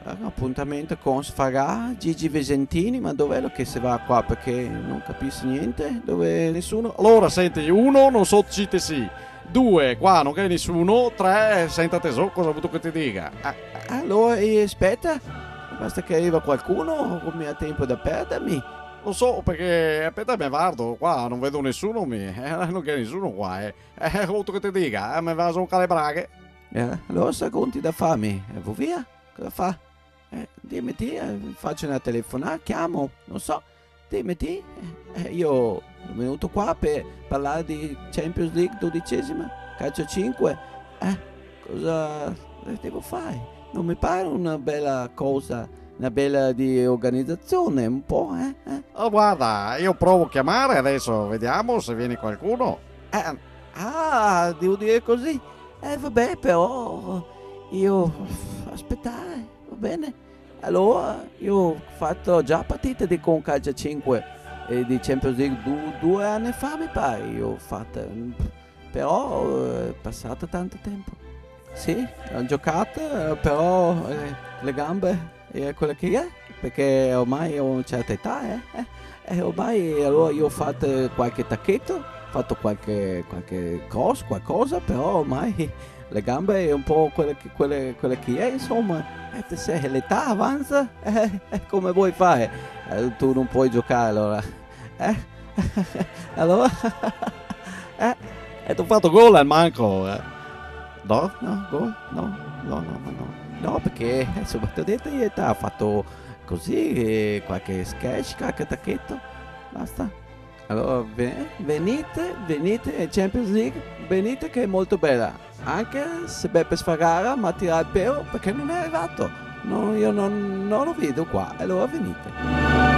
Un appuntamento con Sfarà, Gigi Vesentini, ma dov'è lo che si va qua? Perché non capisco niente, dove nessuno... Allora, senti, uno, non so cite sì. Due, qua non c'è nessuno. Tre, senta tesoro, cosa ho avuto che ti dica? Allora, aspetta, basta che arriva qualcuno, o mi ha tempo da perdermi. Lo so, perché aspetta, me guardo, qua non vedo nessuno, non c'è nessuno qua, ho avuto che ti dica, me va solo le braghe. Allora sa conti da farmi, vuoi via? Cosa fa? Dimmi ti, faccio una telefonata, chiamo, non so, dimmi ti. Io sono venuto qua per parlare di Champions League 12esima, calcio 5. Cosa devo fare? Non mi pare una bella cosa, una bella di organizzazione, un po', Oh, guarda, io provo a chiamare adesso, vediamo se viene qualcuno. Devo dire così. Vabbè, però io aspettare, va bene? Allora, io ho fatto già partite di con calcio 5 e di Champions League 2 anni fa, mi pare. Io ho fatto, però è passato tanto tempo. Sì, ho giocato, però le gambe è quello che è, perché ormai ho una certa età, E ormai allora io ho fatto qualche tacchetto, ho fatto qualche cross, qualcosa, però ormai le gambe è un po' quelle che è, insomma. Se l'età avanza, come vuoi fare? Tu non puoi giocare allora. Allora, E ti ho fatto gol al manco, no, gol, no, perché insomma ti ho detto io ho fatto così, qualche sketch, qualche tacchetto, basta. Allora venite Champions League, venite che è molto bella, anche se Beppe Sfagara ma tira il pelo perché non è arrivato, no, io non lo vedo qua, allora venite.